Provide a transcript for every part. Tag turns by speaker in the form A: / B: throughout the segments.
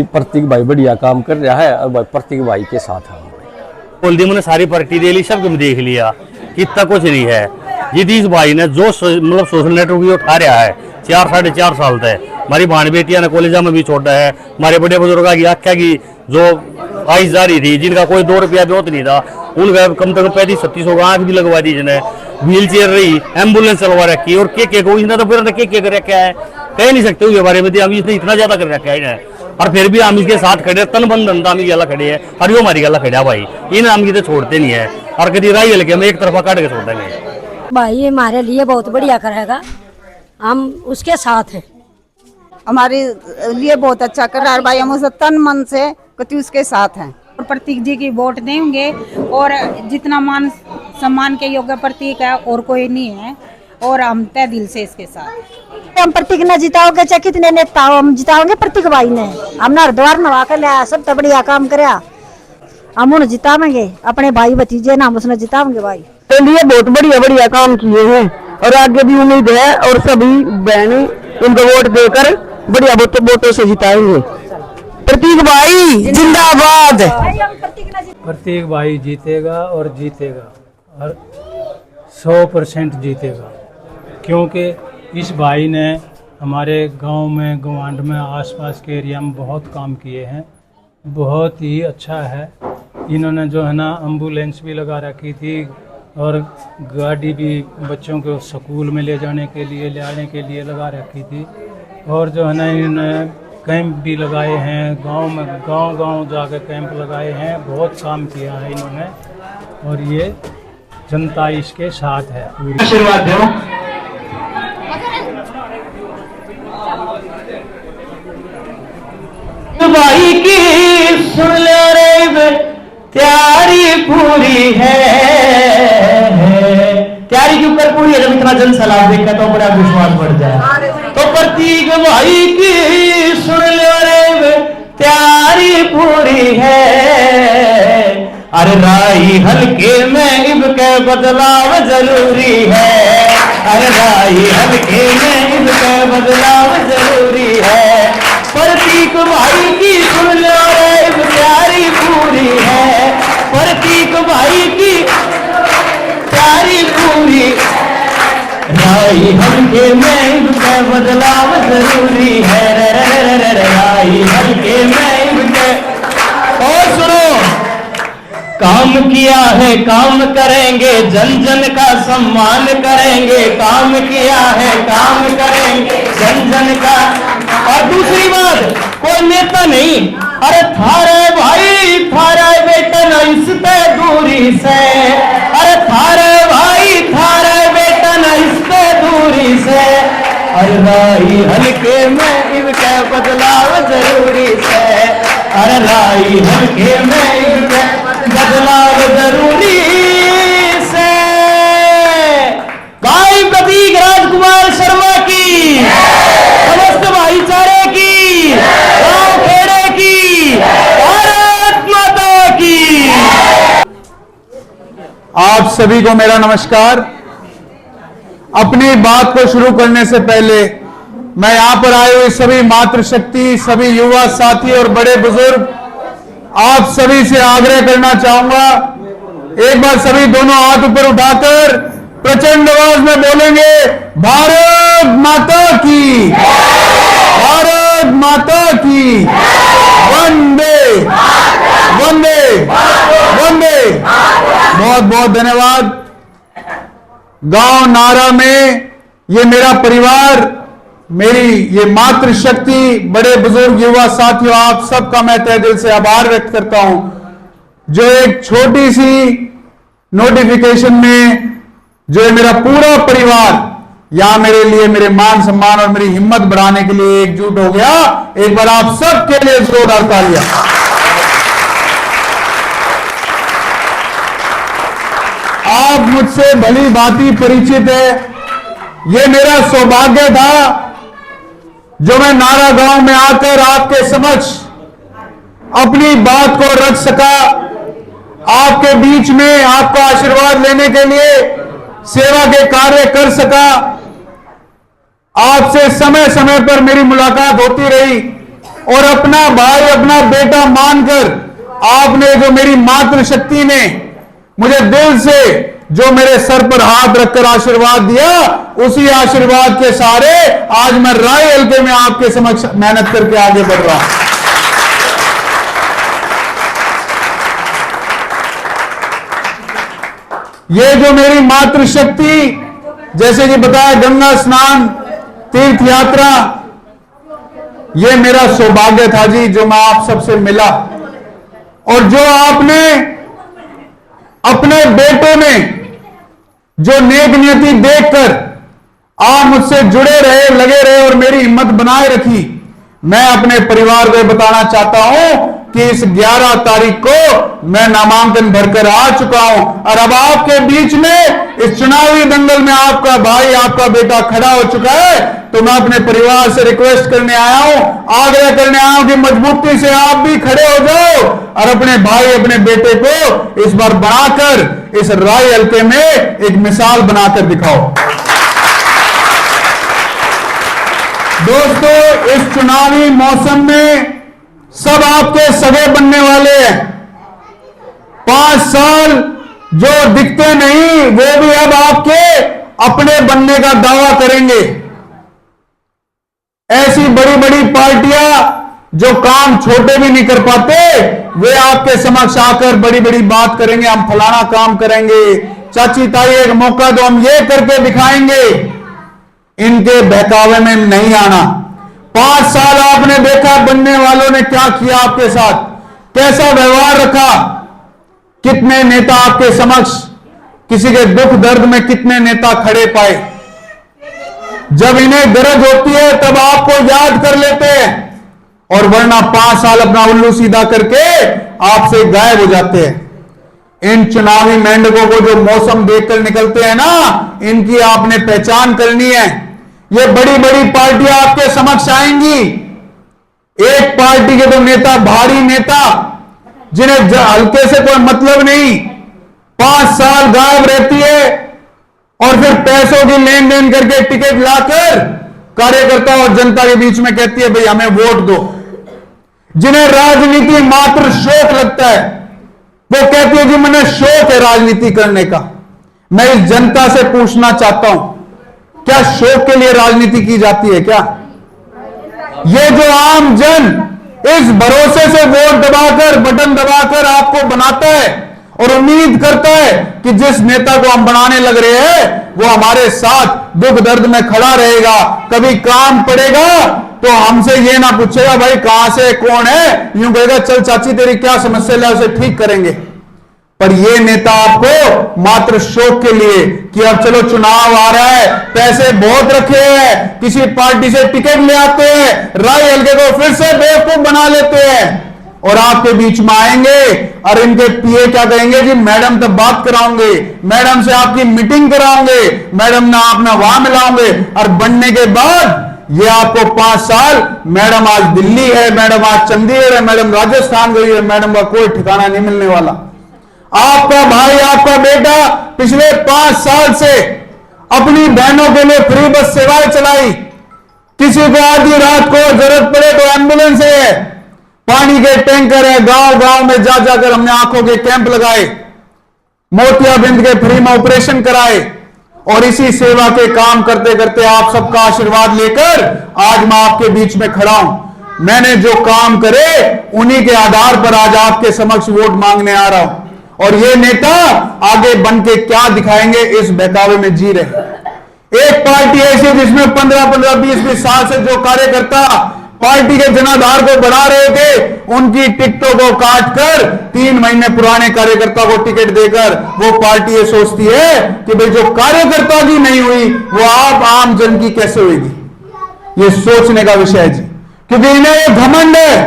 A: प्रतीक भाई बढ़िया काम कर रहा है और भाई प्रतीक भाई के साथ है।
B: बोल दी मैंने सारी पार्टी दे ली, सब कुछ देख लिया, कितना कुछ नहीं है। जिस भाई ने जो मतलब सोशल नेटवर्क उठा रहा है 4-4.5 साल तक, हमारी भाण बेटियां ने कॉलेज में भी छोड़ा है, हमारे बड़े बुजुर्गों की आख्या की जो आइस जा रही थी, जिनका कोई 2 रुपया बहुत नहीं था, उनका कम से कम 3500 का आँख भी लगवा दी, जिन्हें व्हील चेयर रही, एम्बुलेंस चलवा रखी, और के को इसने तो फिर के कर रखा है, कह नहीं सकते उसके बारे में। अभी इसने इतना ज्यादा कर रखा है इन्हें, और फिर भी हम इसके साथ खड़े, तन बन धंधा हम गला खड़े हैं, और यो हमारी गला खड़ा भाई, इन्हें हम कितने छोड़ते नहीं है, और कभी राई हल्के हम एक तरफा काट के छोड़ देंगे।
C: भाई हमारे लिए बहुत बढ़िया करेगा, हम उसके साथ हैं।
D: हमारे लिए बहुत अच्छा कर रहा है भाई, हम उसे तन मन से कति उसके साथ हैं।
E: और प्रतीक जी की वोट देंगे, और जितना मान सम्मान के योग्य प्रतीक है और कोई नहीं है, और हम तय दिल से इसके साथ।
C: हम प्रतीक ने जिताओगे चाहे कितने नेता हो, हम जिताओगे प्रतीक भाई ने। हमने हरिद्वार नवा कर लिया, सब तो बढ़िया काम कराया, हम उन्हें जितावेंगे, अपने भाई भतीजे ना हम उसने जितावेंगे भाई।
F: तो लिए बहुत बढ़िया बढ़िया काम किए हैं, और आगे भी उम्मीद है, और सभी बहन उनको वोट देकर बढ़िया वोटों से जिताएंगे। प्रतीक भाई जिंदाबाद।
G: प्रतीक भाई जीतेगा और जीतेगा, और 100% जीतेगा, क्योंकि इस भाई ने हमारे गांव में, गवांड में, आसपास के एरिया में बहुत काम किए हैं, बहुत ही अच्छा है। इन्होंने जो है ना एम्बुलेंस भी लगा रखी थी, और गाड़ी भी बच्चों को स्कूल में ले जाने के लिए, ले आने के लिए लगा रखी थी, और जो है ना इन्होंने कैंप भी लगाए हैं, गांव में गांव जाकर कैंप लगाए हैं, बहुत काम किया है इन्होंने, और ये जनता इसके साथ है।
H: आशीर्वाद दो। भाई की सुन ले रे, तैयारी पूरी है, तैयारी के ऊपर पूरी है। जब इतना जन सलाह देखा तो बड़ा विश्वास बढ़ जाए। तो प्रतीक भाई की सुन ले रे, तैयारी पूरी है। अरे राई हल्के में इब के बदलाव जरूरी है, अरे राई हल्के में इब के बदलाव जरूरी है। प्रतीक भाई की सुन लो रे, तैयारी पूरी है, प्रतीक भाई की तैयारी पूरी। राई हल्के में इब के बदलाव जरूरी है, राई हल्के में इब के। और सुनो, काम किया है काम करेंगे, जन जन का सम्मान करेंगे, काम किया है काम करेंगे, जन जन का। और दूसरी बात, कोई नेता नहीं, अरे थारे भाई थारा बेटा न इससे दूरी से, अरे थारे भाई थारा बेटा न इससे दूरी से। अरे राई हल्के में इनके बदलाव जरूरी से, अरे राई हल्के में इनके बदलाव जरूरी से। भाई प्रतीक राजकुमार शर्मा की, समस्त भाईचारे की, गांव खेड़े की, भारत माता की।
I: आप सभी को मेरा नमस्कार। अपनी बात को शुरू करने से पहले मैं यहां पर आए हुए सभी मातृशक्ति, सभी युवा साथी और बड़े बुजुर्ग, आप सभी से आग्रह करना चाहूंगा, एक बार सभी दोनों हाथ ऊपर उठाकर प्रचंड आवाज में बोलेंगे, भारत माता की, भारत माता की, वंदे वंदे वंदे। बहुत बहुत धन्यवाद। गांव नारा में ये मेरा परिवार, मेरी ये मातृशक्ति, बड़े बुजुर्ग, युवा साथियों, आप सबका मैं तहे दिल से आभार व्यक्त करता हूं, जो एक छोटी सी नोटिफिकेशन में जो है मेरा पूरा परिवार यहां मेरे लिए, मेरे मान सम्मान और मेरी हिम्मत बढ़ाने के लिए एकजुट हो गया। एक बार आप सबके लिए जोरदार तालियां। आप मुझसे भली भांति परिचित है। यह मेरा सौभाग्य था जो मैं नारा गांव में आकर आपके समक्ष अपनी बात को रख सका, आपके बीच में आपका आशीर्वाद लेने के लिए सेवा के कार्य कर सका। आपसे समय समय पर मेरी मुलाकात होती रही और अपना भाई अपना बेटा मानकर आपने जो मेरी मातृशक्ति ने मुझे दिल से जो मेरे सर पर हाथ रखकर आशीर्वाद दिया, उसी आशीर्वाद के सहारे आज मैं राय हल्के में आपके समक्ष मेहनत करके आगे बढ़ रहा हूं। ये जो मेरी मातृशक्ति, जैसे कि बताया, गंगा स्नान, तीर्थ यात्रा, ये मेरा सौभाग्य था जी जो मैं आप सबसे मिला, और जो आपने अपने बेटे में जो नेक नियति देखकर आप मुझसे जुड़े रहे, लगे रहे और मेरी हिम्मत बनाए रखी। मैं अपने परिवार को बताना चाहता हूं कि इस 11 तारीख को मैं नामांकन भरकर आ चुका हूं, और अब आपके बीच में इस चुनावी दंगल में आपका भाई, आपका बेटा खड़ा हो चुका है। तो मैं अपने परिवार से रिक्वेस्ट करने आया हूं, आग्रह करने आया हूं कि मजबूती से आप भी खड़े हो जाओ और अपने भाई, अपने बेटे को इस बार बनाकर इस राय हल्के में एक मिसाल बनाकर दिखाओ। दोस्तों, इस चुनावी मौसम में सब आपके सगे बनने वाले हैं। 5 साल जो दिखते नहीं, वो भी अब आपके अपने बनने का दावा करेंगे। ऐसी बड़ी बड़ी पार्टियां जो काम छोटे भी नहीं कर पाते, वे आपके समक्ष आकर बड़ी बड़ी बात करेंगे, हम फलाना काम करेंगे, चाची ताई एक मौका दो, हम ये करके दिखाएंगे। इनके बहकावे में नहीं आना। 5 साल आपने देखा बनने वालों ने क्या किया आपके साथ, कैसा व्यवहार रखा। कितने नेता आपके समक्ष, किसी के दुख दर्द में कितने नेता खड़े पाए। जब इन्हें गरज होती है तब आपको याद कर लेते हैं, और वरना 5 साल अपना उल्लू सीधा करके आपसे गायब हो जाते हैं। इन चुनावी मेंढकों को जो मौसम देखकर निकलते हैं ना, इनकी आपने पहचान करनी है। ये बड़ी बड़ी पार्टियां आपके समक्ष आएंगी। एक पार्टी के तो नेता, भारी नेता, जिन्हें हल्के से कोई मतलब नहीं, 5 साल गायब रहती है और फिर पैसों की लेन देन करके टिकट लाकर कार्यकर्ता और जनता के बीच में कहती है भाई हमें वोट दो। जिन्हें राजनीति मात्र शौक लगता है, वो कहती है कि मुझे शौक है राजनीति करने का। मैं इस जनता से पूछना चाहता हूं, क्या शौक के लिए राजनीति की जाती है क्या? ये जो आम जन इस भरोसे से वोट दबाकर, बटन दबाकर आपको बनाता है और उम्मीद करता है कि जिस नेता को हम बनाने लग रहे हैं वो हमारे साथ दुख दर्द में खड़ा रहेगा, कभी काम पड़ेगा तो हमसे ये ना पूछेगा भाई कहां से, कौन है, यूं कहेगा चल चाची तेरी क्या समस्या है उसे ठीक करेंगे। पर ये नेता आपको मात्र शौक के लिए कि अब चलो चुनाव आ रहा है, पैसे बहुत रखे हैं, किसी पार्टी से टिकट ले आते हैं, राय हल्के को फिर से बेवकूफ बना लेते हैं और आपके बीच में आएंगे और इनके पीए क्या कहेंगे जी मैडम तब बात कराओगे, मैडम से आपकी मीटिंग कराओगे, मैडम ने आपने वहां मिलाओगे, और बनने के बाद ये आपको 5 साल, मैडम आज दिल्ली है, मैडम आज चंडीगढ़ है, मैडम राजस्थान गई है, मैडम का कोई ठिकाना नहीं मिलने वाला। आपका भाई, आपका बेटा पिछले 5 साल से अपनी बहनों के लिए फ्री बस सेवाएं चलाई। किसी को आधी रात को जरूरत पड़े तो एम्बुलेंस है, पानी के टैंकर है, गांव गांव में जा जाकर हमने आंखों के कैंप लगाए, मोतियाबिंद के फ्री में ऑपरेशन कराए, और इसी सेवा के काम करते करते आप सबका आशीर्वाद लेकर आज मैं आपके बीच में खड़ा हूं। मैंने जो काम करे उन्हीं के आधार पर आज आपके समक्ष वोट मांगने आ रहा हूं, और ये नेता आगे बन के क्या दिखाएंगे इस बहकावे में जी रहे। एक पार्टी ऐसी जिसमें 15-15, 20-20 साल से जो कार्यकर्ता पार्टी के जनाधार को बढ़ा रहे थे, उनकी टिकटों को काटकर 3 महीने पुराने कार्यकर्ता को टिकट देकर वो पार्टी ये सोचती है कि भाई जो कार्यकर्ता की नहीं हुई वो आप आम जन की कैसे होगी। ये सोचने का विषय है जी, क्योंकि इन्हें ये घमंड है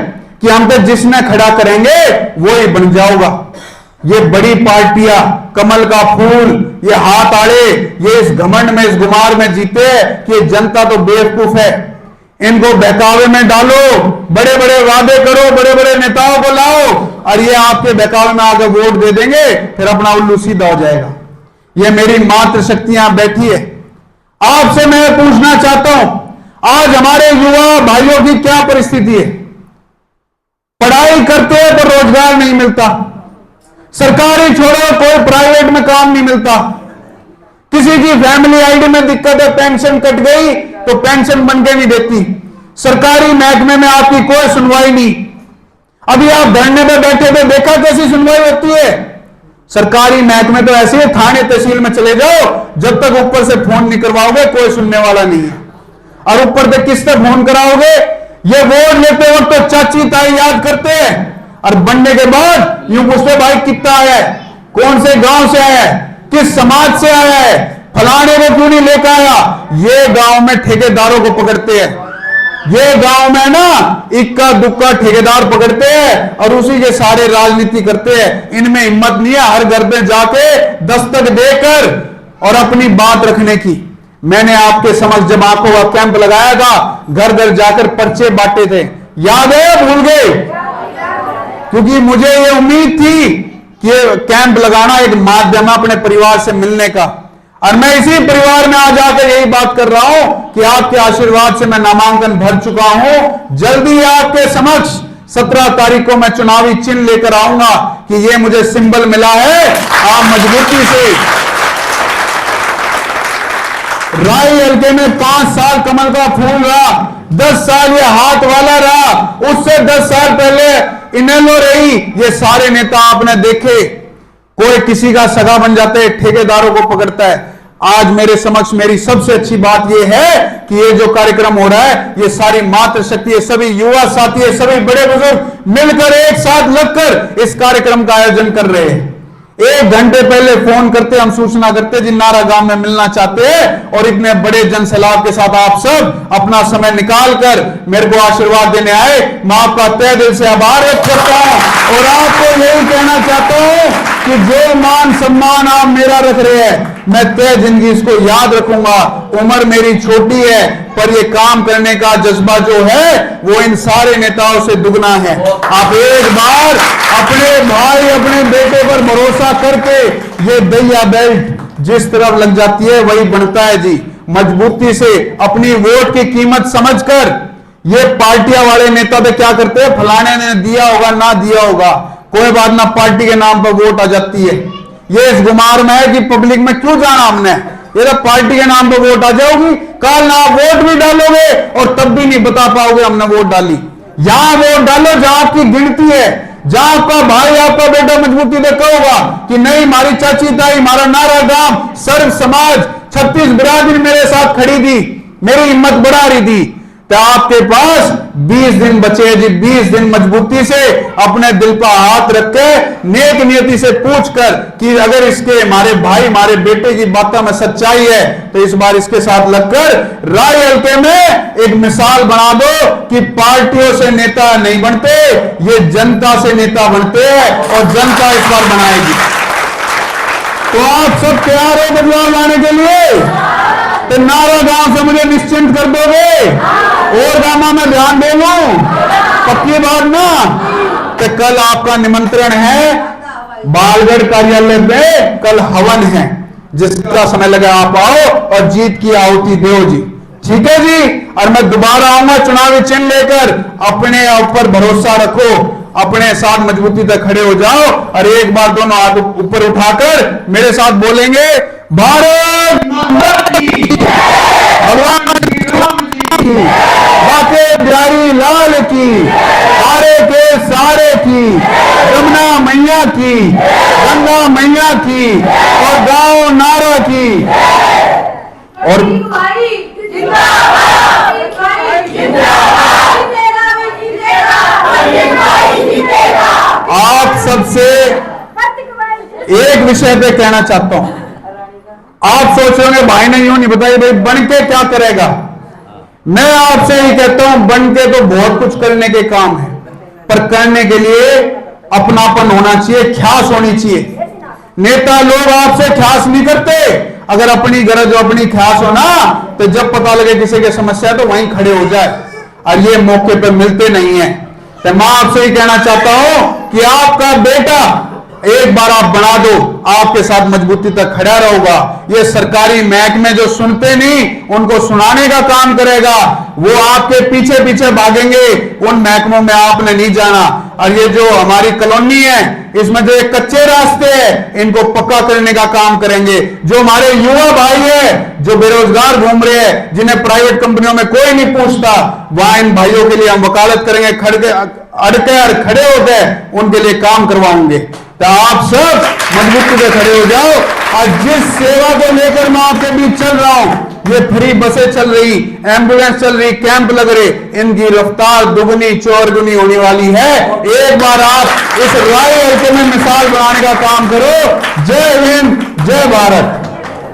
I: कि हम तो जिसने खड़ा करेंगे वो ही बन जाऊंगा। ये बड़ी पार्टियां कमल का फूल, ये हाथ आड़े, ये इस घमंड में, इस गुमार में जीते कि जनता तो बेवकूफ है। इनको बहकावे में डालो, बड़े बड़े वादे करो, बड़े बड़े नेताओं को लाओ, और ये आपके बहकावे में आकर वोट दे देंगे, फिर अपना उल्लू सीधा हो जाएगा। ये मेरी मातृशक्तियां बैठी है। आपसे मैं पूछना चाहता हूं, आज हमारे युवा भाइयों की क्या परिस्थिति है? पढ़ाई करते हैं तो रोजगार नहीं मिलता, सरकारी छोड़ो कोई प्राइवेट में काम नहीं मिलता, किसी की फैमिली आईडी में दिक्कत है, पेंशन कट गई तो पेंशन बन के नहीं देती, सरकारी महकमे में आपकी कोई सुनवाई नहीं। अभी आप धरने पे बैठे थे, देखा कैसी सुनवाई होती है? सरकारी महकमे तो ऐसे ही, थाने तहसील में चले जाओ, जब तक ऊपर से फोन नहीं करवाओगे कोई सुनने वाला नहीं है। और ऊपर से किस तक फोन कराओगे? ये वोट लेते वक्त तो चाची ताई याद करते हैं, और बनने के बाद यूं पूछते भाई कितना आया है, कौन से गांव से आया है, किस समाज से आया है, फलाने को क्यों नहीं लेकर आया। ये गांव में ठेकेदारों को पकड़ते हैं, ये गांव में ना इक्का दुक्का ठेकेदार पकड़ते हैं और उसी के सारे राजनीति करते हैं। इनमें हिम्मत नहीं है हर घर में जाके दस्तक देकर और अपनी बात रखने की। मैंने आपके समझ जब आंखों का कैंप लगाया था, घर घर जाकर पर्चे बांटे थे, याद है? भूल गए? क्योंकि मुझे ये उम्मीद थी कि कैंप लगाना एक माध्यम है अपने परिवार से मिलने का, और मैं इसी परिवार में आज आकर यही बात कर रहा हूं कि आपके आशीर्वाद से मैं नामांकन भर चुका हूं। जल्दी आपके समक्ष 17 तारीख को मैं चुनावी चिन्ह लेकर आऊंगा कि ये मुझे सिंबल मिला है। आप मजबूती से राई हल्के में 5 साल कमल का फूल रहा, 10 साल ये हाथ वाला रहा, उससे 10 साल पहले इनेलो रही। ये सारे नेता आपने देखे, कोई किसी का सगा बन जाते हैं, ठेकेदारों को पकड़ता है। आज मेरे समक्ष मेरी सबसे अच्छी बात यह है कि ये जो कार्यक्रम हो रहा है, ये सारी मातृशक्ति, ये सभी युवा साथी, ये सभी बड़े बुजुर्ग मिलकर एक साथ लगकर इस कार्यक्रम का आयोजन कर रहे हैं। 1 घंटे पहले फोन करते, हम सूचना करते जी नारा गांव में मिलना चाहते हैं, और इतने बड़े जनसैलाब के साथ आप सब अपना समय निकालकर मेरे को आशीर्वाद देने आए। मैं आपका तहे दिल से आभार व्यक्त करता हूं और आपको यही कहना चाहता हूं कि जो मान सम्मान आप मेरा रख रहे हैं, मैं तय जिंदगी इसको याद रखूंगा। उम्र मेरी छोटी है, पर ये काम करने का जज्बा जो है वो इन सारे नेताओं से दुगना है। आप एक बार अपने भाई, अपने बेटे पर भरोसा करके ये दैया बेल्ट जिस तरफ लग जाती है वही बनता है जी। मजबूती से अपनी वोट की कीमत समझकर, ये पार्टियां वाले नेता तो क्या करते हैं, फलाने ने दिया होगा ना दिया होगा, कोई बात ना, पार्टी के नाम पर वोट आ जाती है। ये इस गुमार में है कि पब्लिक में क्यों जाना हमने, ये तो पार्टी के नाम पर वोट आ जाओगी, कल ना आप वोट भी डालोगे और तब भी नहीं बता पाओगे हमने वोट डाली। यहां वोट डालो जहां आपकी गिनती है, जहां आपका भाई, आपका बेटा मजबूती से कहोगा कि नहीं हमारी चाची ताई, हमारा नारा गांव, सर्व समाज, 36 बिरादरी मेरे साथ खड़ी थी, मेरी हिम्मत बढ़ा रही थी, तो आपके पास 20 दिन बचे हैं जी। 20 दिन मजबूती से अपने दिल पर हाथ रख के नेक नियति से पूछकर कि अगर इसके हमारे भाई, हमारे बेटे की बातों में सच्चाई है तो इस बार इसके साथ लगकर राय हल्के में एक मिसाल बना दो कि पार्टियों से नेता नहीं बनते, ये जनता से नेता बनते हैं और जनता इस बार बनाएगी। तो आप सब तैयार हो बदलाव लाने के लिए? तो नारा गांव से मुझे निश्चिंत कर दोगे और गामा में ध्यान दे लूं, पक्की बात ना? तो कल आपका निमंत्रण है बालगढ़ कार्यालय में, कल हवन है, जिसका समय लगा आप आओ और जीत की आहुति दो जी, ठीक है जी। और मैं दोबारा आऊंगा चुनावी चिन्ह लेकर, अपने ऊपर भरोसा रखो, अपने साथ मजबूती तक खड़े हो जाओ और एक बार दोनों हाथ ऊपर उठाकर मेरे साथ बोलेंगे भारत माता की जय, भगवान बाके बिहारी लाल की, सारे के सारे की, यमुना मैया की, गंगा मैया की और गांव नारा की। और आप सबसे एक विषय पे कहना चाहता हूं। आप सोच रहे होंगे भाई ने यूं नहीं बताया, भाई बन के क्या करेगा। मैं आपसे ही कहता हूं, बन के तो बहुत कुछ करने के काम है, पर करने के लिए अपनापन होना चाहिए, ख्यास होनी चाहिए। नेता लोग आपसे ख्यास नहीं करते, अगर अपनी गरज और अपनी ख्यास हो ना, तो जब पता लगे किसी की समस्या तो वहीं खड़े हो जाए, और ये मौके पे मिलते नहीं है। तो मैं आपसे ही कहना चाहता हूं कि आपका बेटा एक बार आप बना दो, आपके साथ मजबूती तक खड़ा रहेगा। ये सरकारी महकमे जो सुनते नहीं, उनको सुनाने का काम करेगा, वो आपके पीछे पीछे भागेंगे, उन महकमों में आपने नहीं जाना। और ये जो हमारी कॉलोनी है, इसमें जो एक कच्चे रास्ते हैं, इनको पक्का करने का काम करेंगे। जो हमारे युवा भाई है जो बेरोजगार घूम रहे हैं, जिन्हें प्राइवेट कंपनियों में कोई नहीं पूछता, वहां इन भाइयों के लिए हम वकालत करेंगे, अड़के और खड़े होकर उनके लिए काम करवाएंगे। तो आप सब मजबूती से खड़े हो जाओ। और जिस सेवा को लेकर मैं आपके बीच चल रहा हूं, ये फ्री बसें चल रही, एम्बुलेंस चल रही, कैंप लग रहे, इनकी रफ्तार दुगनी चौगुनी होने वाली है। एक बार आप इस राय हल्के में मिसाल बनाने का काम करो। जय हिंद, जय भारत।